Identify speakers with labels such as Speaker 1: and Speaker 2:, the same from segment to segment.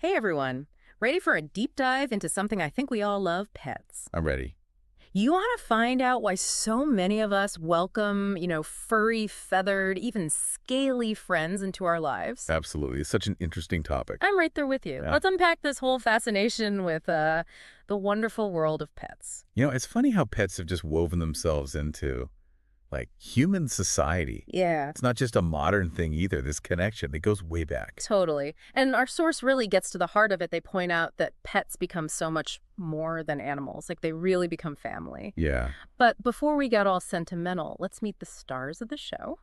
Speaker 1: Hey everyone, ready for a deep dive into something I think we all love, pets.
Speaker 2: I'm ready.
Speaker 1: You want to find out why so many of us welcome, furry, feathered, even scaly friends into our lives?
Speaker 2: Absolutely. It's such an interesting topic.
Speaker 1: I'm right there with you.
Speaker 2: Yeah.
Speaker 1: Let's unpack this whole fascination with the wonderful world of pets.
Speaker 2: It's funny how pets have just woven themselves into, human society.
Speaker 1: Yeah.
Speaker 2: It's not just a modern thing either, this connection. It goes way back.
Speaker 1: Totally. And our source really gets to the heart of it. They point out that pets become so much more than animals. Like, they really become family.
Speaker 2: Yeah.
Speaker 1: But before we get all sentimental, let's meet the stars of the show,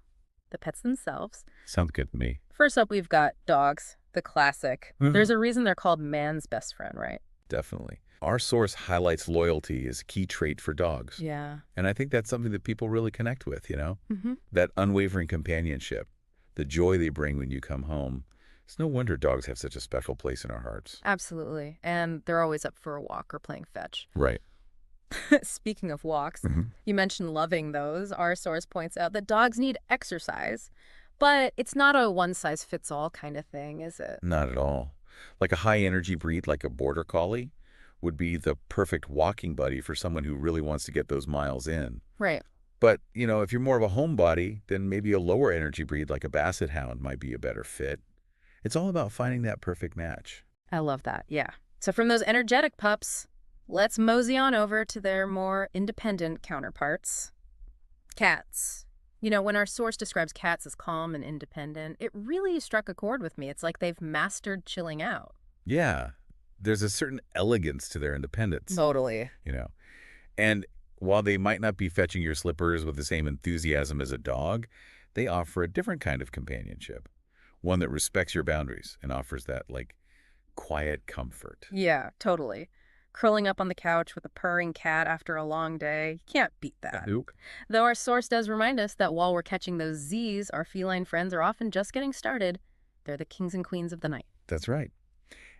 Speaker 1: the pets themselves.
Speaker 2: Sounds good to me.
Speaker 1: First up, we've got dogs, the classic.
Speaker 2: Mhm.
Speaker 1: There's a reason they're called man's best friend, right?
Speaker 2: Definitely. Our source highlights loyalty as a key trait for dogs.
Speaker 1: Yeah.
Speaker 2: And I think that's something that people really connect with,
Speaker 1: Mm-hmm.
Speaker 2: That unwavering companionship, the joy they bring when you come home. It's no wonder dogs have such a special place in our hearts.
Speaker 1: Absolutely. And they're always up for a walk or playing fetch.
Speaker 2: Right.
Speaker 1: Speaking of walks,
Speaker 2: Mhm.
Speaker 1: you mentioned loving those. Our source points out that dogs need exercise, but it's not a one-size-fits-all kind of thing, is it?
Speaker 2: Not at all. Like a high-energy breed like a border collie would be the perfect walking buddy for someone who really wants to get those miles in.
Speaker 1: Right.
Speaker 2: But, if you're more of a homebody, then maybe a lower energy breed like a basset hound might be a better fit. It's all about finding that perfect match.
Speaker 1: I love that. Yeah. So from those energetic pups, let's mosey on over to their more independent counterparts. Cats. When our source describes cats as calm and independent, it really struck a chord with me. It's like they've mastered chilling out.
Speaker 2: Yeah, there's a certain elegance to their independence,
Speaker 1: Totally.
Speaker 2: And while they might not be fetching your slippers with the same enthusiasm as a dog, they offer a different kind of companionship. One that respects your boundaries and offers that, quiet comfort.
Speaker 1: Yeah, totally. Curling up on the couch with a purring cat after a long day, you can't beat that.
Speaker 2: Nope.
Speaker 1: Though our source does remind us that while we're catching those Z's, our feline friends are often just getting started. They're the kings and queens of the night.
Speaker 2: That's right.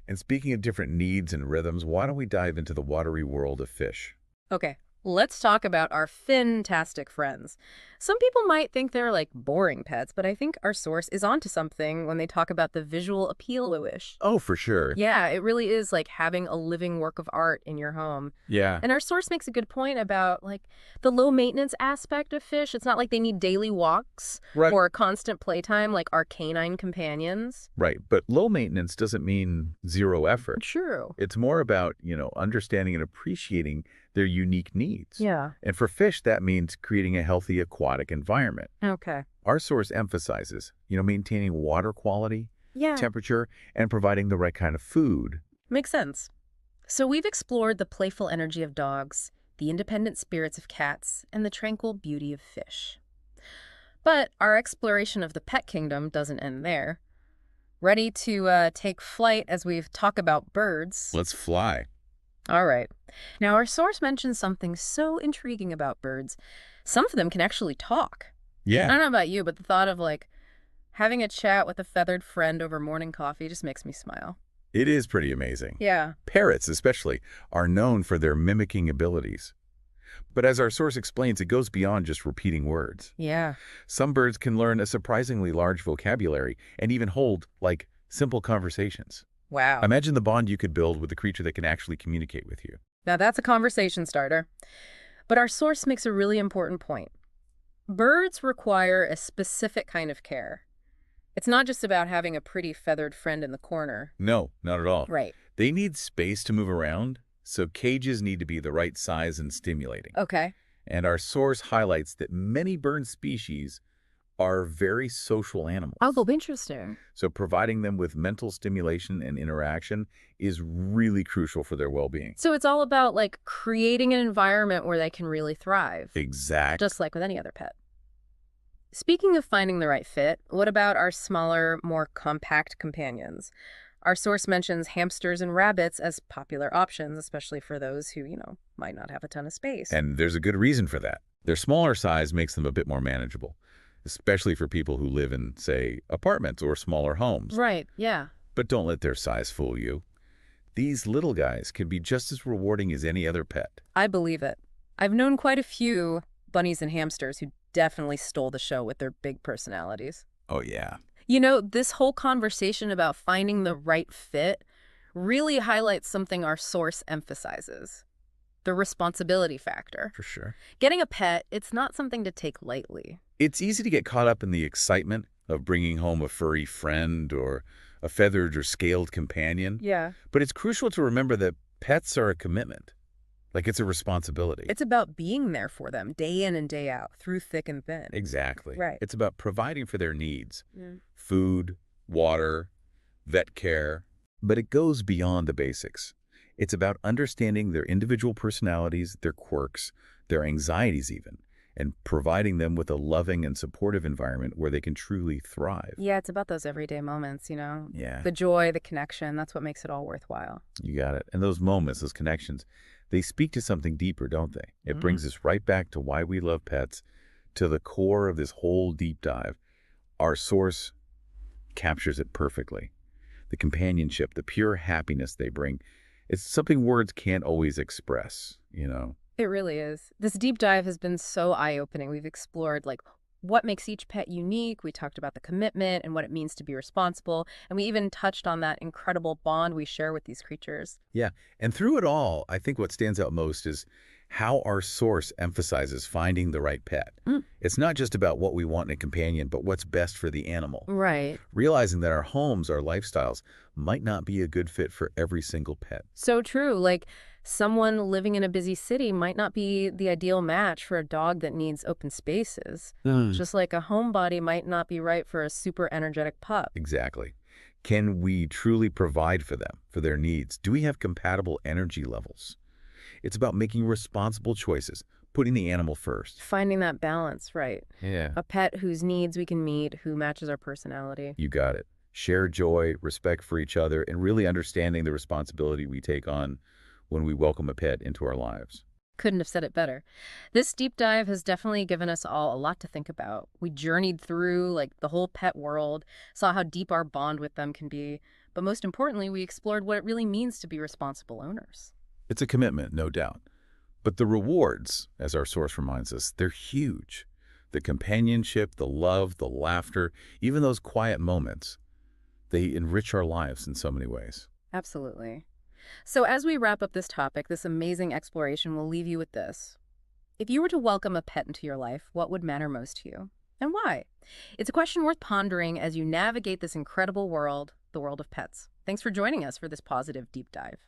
Speaker 2: And speaking of different needs and rhythms, why don't we dive into the watery world of fish?
Speaker 1: Okay, let's talk about our fin-tastic friends. Some people might think they're boring pets, but I think our source is onto something when they talk about the visual appeal-ish.
Speaker 2: Oh, for sure.
Speaker 1: Yeah, it really is like having a living work of art in your home.
Speaker 2: Yeah.
Speaker 1: And our source makes a good point about the low maintenance aspect of fish. It's not like they need daily walks
Speaker 2: Right.
Speaker 1: or constant playtime like our canine companions.
Speaker 2: Right. But low maintenance doesn't mean zero effort.
Speaker 1: True.
Speaker 2: It's more about, understanding and appreciating their unique needs.
Speaker 1: Yeah.
Speaker 2: And for fish, that means creating a healthy aquatic environment.
Speaker 1: Okay.
Speaker 2: Our source emphasizes, maintaining water quality,
Speaker 1: Yeah.
Speaker 2: temperature, and providing the right kind of food.
Speaker 1: Makes sense. So we've explored the playful energy of dogs, the independent spirits of cats, and the tranquil beauty of fish. But our exploration of the pet kingdom doesn't end there. Ready to take flight as we talk about birds?
Speaker 2: Let's fly.
Speaker 1: All right. Now, our source mentions something so intriguing about birds. Some of them can actually talk. I
Speaker 2: Yeah.
Speaker 1: don't know about you, but the thought of having a chat with a feathered friend over morning coffee just makes me smile.
Speaker 2: It is pretty amazing.
Speaker 1: Yeah.
Speaker 2: Parrots, especially, are known for their mimicking abilities. But as our source explains, it goes beyond just repeating words.
Speaker 1: Yeah.
Speaker 2: Some birds can learn a surprisingly large vocabulary and even hold, simple conversations.
Speaker 1: Wow.
Speaker 2: Imagine the bond you could build with a creature that can actually communicate with you.
Speaker 1: Now that's a conversation starter. But our source makes a really important point. Birds require a specific kind of care. It's not just about having a pretty feathered friend in the corner.
Speaker 2: No, not at all.
Speaker 1: Right.
Speaker 2: They need space to move around, so cages need to be the right size and stimulating.
Speaker 1: Okay.
Speaker 2: And our source highlights that many bird species are very social animals.
Speaker 1: Oh, interesting.
Speaker 2: So providing them with mental stimulation and interaction is really crucial for their well-being.
Speaker 1: So it's all about creating an environment where they can really thrive.
Speaker 2: Exactly.
Speaker 1: Just like with any other pet. Speaking of finding the right fit, what about our smaller, more compact companions? Our source mentions hamsters and rabbits as popular options, especially for those who, might not have a ton of space.
Speaker 2: And there's a good reason for that. Their smaller size makes them a bit more manageable, especially for people who live in, say, apartments or smaller homes.
Speaker 1: Right, yeah.
Speaker 2: But don't let their size fool you. These little guys can be just as rewarding as any other pet.
Speaker 1: I believe it. I've known quite a few bunnies and hamsters who definitely stole the show with their big personalities.
Speaker 2: Oh, yeah.
Speaker 1: This whole conversation about finding the right fit really highlights something our source emphasizes: the responsibility factor.
Speaker 2: For sure.
Speaker 1: Getting a pet, it's not something to take lightly.
Speaker 2: It's easy to get caught up in the excitement of bringing home a furry friend or a feathered or scaled companion.
Speaker 1: Yeah.
Speaker 2: But it's crucial to remember that pets are a commitment. Like, it's a responsibility.
Speaker 1: It's about being there for them day in and day out, through thick and thin.
Speaker 2: Exactly.
Speaker 1: Right.
Speaker 2: It's about providing for their needs.
Speaker 1: Mm.
Speaker 2: Food, water, vet care. But it goes beyond the basics. It's about understanding their individual personalities, their quirks, their anxieties even, and providing them with a loving and supportive environment where they can truly thrive.
Speaker 1: Yeah, it's about those everyday moments, you know?
Speaker 2: Yeah.
Speaker 1: The joy, the connection, that's what makes it all worthwhile.
Speaker 2: You got it. And those moments, those connections, they speak to something deeper, don't they? It brings us right back to why we love pets, to the core of this whole deep dive. Our source captures it perfectly. The companionship, the pure happiness they bring, it's something words can't always express, you know?
Speaker 1: It really is. This deep dive has been so eye-opening. We've explored, like, what makes each pet unique. We talked about the commitment and what it means to be responsible. And we even touched on that incredible bond we share with these creatures.
Speaker 2: Yeah. And through it all, I think what stands out most is how our source emphasizes finding the right pet. It's not just about what we want in a companion, but what's best for the animal.
Speaker 1: Right.
Speaker 2: Realizing that our homes, our lifestyles, might not be a good fit for every single pet.
Speaker 1: So true. Like, someone living in a busy city might not be the ideal match for a dog that needs open spaces. Just like a homebody might not be right for a super energetic pup.
Speaker 2: Exactly. Can we truly provide for them, for their needs? Do we have compatible energy levels? It's about making responsible choices, putting the animal first.
Speaker 1: Finding that balance, right.
Speaker 2: Yeah.
Speaker 1: A pet whose needs we can meet, who matches our personality.
Speaker 2: You got it. Share joy, respect for each other, and really understanding the responsibility we take on when we welcome a pet into our lives.
Speaker 1: Couldn't have said it better. This deep dive has definitely given us all a lot to think about. We journeyed through, like, the whole pet world, saw how deep our bond with them can be, but most importantly, we explored what it really means to be responsible owners.
Speaker 2: It's a commitment, no doubt. But the rewards, as our source reminds us, they're huge. The companionship, the love, the laughter, even those quiet moments, they enrich our lives in so many ways.
Speaker 1: Absolutely. So as we wrap up this topic, this amazing exploration, will leave you with this. If you were to welcome a pet into your life, what would matter most to you? And why? It's a question worth pondering as you navigate this incredible world, the world of pets. Thanks for joining us for this positive deep dive.